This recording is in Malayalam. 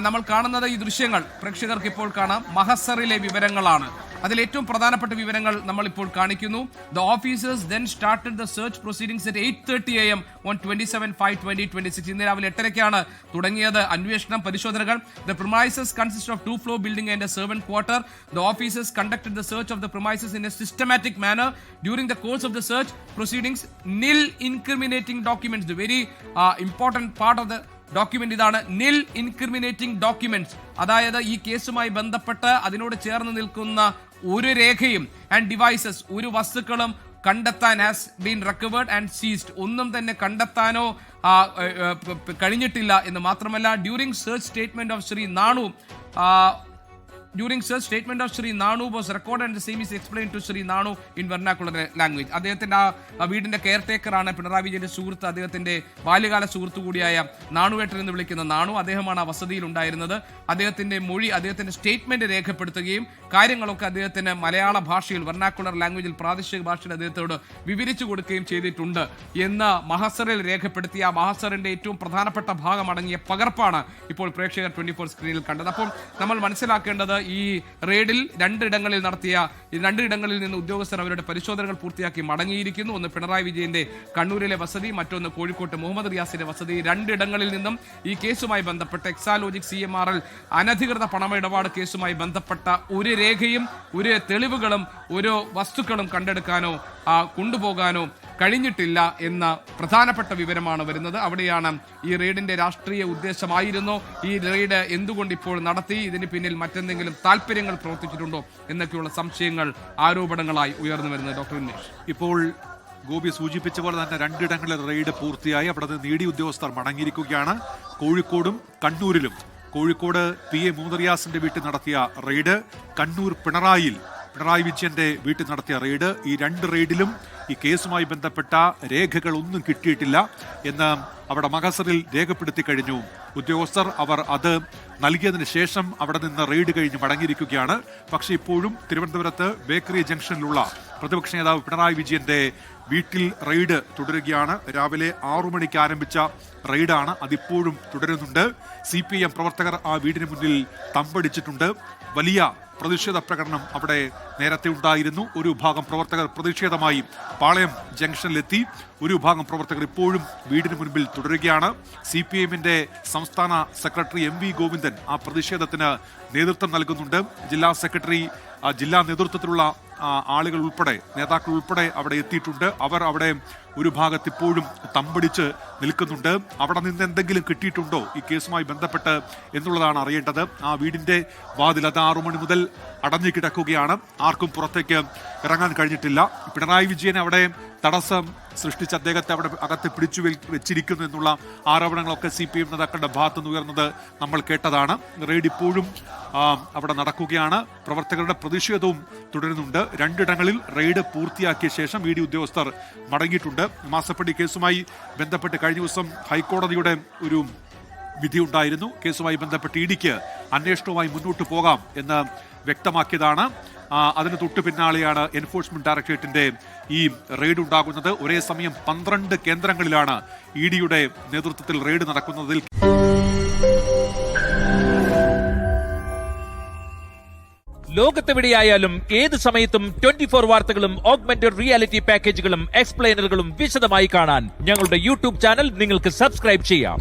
നമ്മൾ കാണുന്നത് ഈ ദൃശ്യങ്ങൾ പ്രേക്ഷകർക്ക് ഇപ്പോൾ കാണാം. മഹസറിലെ വിവരങ്ങളാണ്. അതിലേറ്റവും പ്രധാനപ്പെട്ട വിവരങ്ങൾ നമ്മൾ ഇപ്പോൾ കാണിക്കുന്നു. The officers then started the search proceedings at 8:30 AM on 27/5/2026. ഇന്ന് രാവിലെ 8:30 തുടങ്ങിയത് അന്വേഷണം, പരിശോധനകൾ. The premises consist of 2-floor building and a servant quarter. The officers conducted the search of the premises in a systematic manner. During the course of the search proceedings, nil incriminating documents. The very important part of the document ഇതാണ്, നിൽ ഇൻക്രിമിനേറ്റിംഗ് ഡോക്യുമെന്റ്സ്. അതായത് ഈ കേസുമായി ബന്ധപ്പെട്ട് അതിനോട് ചേർന്ന് നിൽക്കുന്ന ഒരു രേഖയും ആൻഡ് ഡിവൈസസ്, ഒരു വസ്തുക്കളും കണ്ടെത്താൻ has been recovered and ceased. ഒന്നും തന്നെ കണ്ടെത്താനോ കഴിഞ്ഞിട്ടില്ല എന്ന് മാത്രമല്ല, during search statement of Shri Nanu was recorded and the same is explained to Sri Nanu in vernacular language. അദ്ദേഹത്തിന്റെ ആ വീടിന്റെ കെയർ ടേക്കറാണ് പിണറായി വിജയന്റെ സുഹൃത്ത്, അദ്ദേഹത്തിന്റെ ബാല്യകാല സുഹൃത്തു കൂടിയായ നാണുവേട്ടൻ എന്ന് വിളിക്കുന്ന നാണു. അദ്ദേഹമാണ് ആ വസതിയിൽ ഉണ്ടായിരുന്നത്. അദ്ദേഹത്തിന്റെ മൊഴി, അദ്ദേഹത്തിന്റെ സ്റ്റേറ്റ്മെന്റ് രേഖപ്പെടുത്തുകയും കാര്യങ്ങളൊക്കെ അദ്ദേഹത്തിന് മലയാള ഭാഷയിൽ, വെർനാക്കുലർ ലാംഗ്വേജിൽ, പ്രാദേശിക ഭാഷയിൽ അദ്ദേഹത്തോട് വിവരിച്ചു കൊടുക്കുകയും ചെയ്തിട്ടുണ്ട് എന്ന് മഹസറിൽ രേഖപ്പെടുത്തിയ ആ മഹസറിന്റെ ഏറ്റവും പ്രധാനപ്പെട്ട ഭാഗം അടങ്ങിയ പകർപ്പാണ് ഇപ്പോൾ പ്രേക്ഷകർ 24 സ്ക്രീനിൽ കണ്ടത്. അപ്പോൾ നമ്മൾ മനസ്സിലാക്കേണ്ടത്, ഈ റെയ്ഡിൽ രണ്ടിടങ്ങളിൽ നിന്ന് ഉദ്യോഗസ്ഥർ അവരുടെ പരിശോധനകൾ പൂർത്തിയാക്കി മടങ്ങിയിരിക്കുന്നു. ഒന്ന് പിണറായി വിജയന്റെ കണ്ണൂരിലെ വസതി, മറ്റൊന്ന് കോഴിക്കോട്ട് മുഹമ്മദ് റിയാസിന്റെ വസതി. രണ്ടിടങ്ങളിൽ നിന്നും ഈ കേസുമായി ബന്ധപ്പെട്ട എക്സാലോജിക് CMRL അനധികൃത പണമിടപാട് കേസുമായി ബന്ധപ്പെട്ട ഒരു രേഖയും ഒരു തെളിവുകളും ഒരു വസ്തുക്കളും കണ്ടെടുക്കാനോ കൊണ്ടുപോകാനോ കഴിഞ്ഞിട്ടില്ല എന്ന പ്രധാനപ്പെട്ട വിവരമാണ് വരുന്നത്. അവിടെയാണ് ഈ റെയ്ഡിന്റെ രാഷ്ട്രീയ ഉദ്ദേശമായിരുന്നോ, ഈ റെയ്ഡ് എന്തുകൊണ്ട് ഇപ്പോൾ നടത്തി, ഇതിന് പിന്നിൽ മറ്റെന്തെങ്കിലും താല്പര്യങ്ങൾ പ്രവർത്തിച്ചിട്ടുണ്ടോ എന്നൊക്കെയുള്ള സംശയങ്ങൾ, ആരോപണങ്ങളായി ഉയർന്നു വരുന്നത്. ഡോക്ടർ ഉന്മേഷ്, ഇപ്പോൾ ഗോപി സൂചിപ്പിച്ച പോലെ തന്നെ രണ്ടിടങ്ങളിൽ റെയ്ഡ് പൂർത്തിയായി. അവിടെ നിന്ന് ED ഉദ്യോഗസ്ഥർ മടങ്ങിയിരിക്കുകയാണ്. കോഴിക്കോടും കണ്ണൂരിലും. കോഴിക്കോട് PA മുഹമ്മദ് റിയാസിന്റെ വീട്ടിൽ നടത്തിയ റെയ്ഡ്, കണ്ണൂർ പിണറായി വിജയന്റെ വീട്ടിൽ നടത്തിയ റെയ്ഡ്. ഈ രണ്ട് റെയ്ഡിലും ഈ കേസുമായി ബന്ധപ്പെട്ട രേഖകളൊന്നും കിട്ടിയിട്ടില്ല എന്ന് അവിടെ മഹസറിൽ രേഖപ്പെടുത്തി കഴിഞ്ഞു ഉദ്യോഗസ്ഥർ. അവർ അത് നൽകിയതിന് ശേഷം അവിടെ നിന്ന് റെയ്ഡ് കഴിഞ്ഞ് മടങ്ങിയിരിക്കുകയാണ്. പക്ഷേ ഇപ്പോഴും തിരുവനന്തപുരത്ത് ബേക്കറി ജംഗ്ഷനിലുള്ള പ്രതിപക്ഷ നേതാവ് പിണറായി വിജയന്റെ വീട്ടിൽ റെയ്ഡ് തുടരുകയാണ്. രാവിലെ 6 മണിക്ക് ആരംഭിച്ച റെയ്ഡാണ്, അതിപ്പോഴും തുടരുന്നുണ്ട്. CPM പ്രവർത്തകർ ആ വീടിന് മുന്നിൽ തമ്പടിച്ചിട്ടുണ്ട്. വലിയ പ്രതിഷേധ പ്രകടനം അവിടെ നേരത്തെ ഉണ്ടായിരുന്നു. ഒരു വിഭാഗം പ്രവർത്തകർ പ്രതിഷേധമായി പാളയം ജംഗ്ഷനിലെത്തി. ഒരു വിഭാഗം പ്രവർത്തകർ ഇപ്പോഴും വീടിന് മുൻപിൽ തുടരുകയാണ്. CPMന്റെ സംസ്ഥാന സെക്രട്ടറി MV ഗോവിന്ദൻ ആ പ്രതിഷേധത്തിന് നേതൃത്വം നൽകുന്നുണ്ട്. ജില്ലാ സെക്രട്ടറി, ജില്ലാ നേതൃത്വത്തിലുള്ള ആളുകൾ ഉൾപ്പെടെ, നേതാക്കൾ ഉൾപ്പെടെ അവിടെ എത്തിയിട്ടുണ്ട്. അവർ അവിടെ ഒരു ഭാഗത്ത് ഇപ്പോഴും തമ്പടിച്ച് നിൽക്കുന്നുണ്ട്. അവിടെ നിന്ന് എന്തെങ്കിലും കിട്ടിയിട്ടുണ്ടോ ഈ കേസുമായി ബന്ധപ്പെട്ട് എന്നുള്ളതാണ് അറിയേണ്ടത്. ആ വീടിന്റെ വാതിൽ അത് 6 മണി മുതൽ അടഞ്ഞു കിടക്കുകയാണ്. ആർക്കും പുറത്തേക്ക് ഇറങ്ങാൻ കഴിഞ്ഞിട്ടില്ല. പിണറായി വിജയൻ അവിടെ തടസ്സം സൃഷ്ടിച്ച് അദ്ദേഹത്തെ അവിടെ അകത്ത് പിടിച്ചു വെച്ചിരിക്കുന്നു എന്നുള്ള ആരോപണങ്ങളൊക്കെ CPM നേതാക്കളുടെ ഭാഗത്തുനിന്ന് ഉയർന്നത് നമ്മൾ കേട്ടതാണ്. റെയ്ഡ് ഇപ്പോഴും അവിടെ നടക്കുകയാണ്. പ്രവർത്തകരുടെ പ്രതിഷേധവും തുടരുന്നുണ്ട്. രണ്ടിടങ്ങളിൽ റെയ്ഡ് പൂർത്തിയാക്കിയ ശേഷം ED ഉദ്യോഗസ്ഥർ മടങ്ങിയിട്ടുണ്ട്. മാസപ്പടി കേസുമായി ബന്ധപ്പെട്ട് കഴിഞ്ഞ ദിവസം ഹൈക്കോടതിയുടെ ഒരു വിധിയുണ്ടായിരുന്നു. കേസുമായി ബന്ധപ്പെട്ട് EDക്ക് അന്വേഷണവുമായി മുന്നോട്ട് പോകാം എന്ന് വ്യക്തമാക്കിയതാണ്. അതിന് തൊട്ടു പിന്നാലെയാണ് എൻഫോഴ്സ്മെന്റ് ഡയറക്ടറേറ്റിന്റെ ഈ റെയ്ഡ് ഉണ്ടാകുന്നത്. ഒരേ സമയം 12 കേന്ദ്രങ്ങളിലാണ് EDയുടെ നേതൃത്വത്തിൽ റെയ്ഡ് നടക്കുന്നതിൽ ലോകത്തെവിടെയായാലും ഏത് സമയത്തും 24 വാർത്തകളും ഓഗ്മെന്റഡ് റിയാലിറ്റി പാക്കേജുകളും എക്സ്പ്ലെയിനറുകളും വിശദമായി കാണാൻ ഞങ്ങളുടെ YouTube ചാനൽ നിങ്ങൾക്ക് സബ്സ്ക്രൈബ് ചെയ്യാം.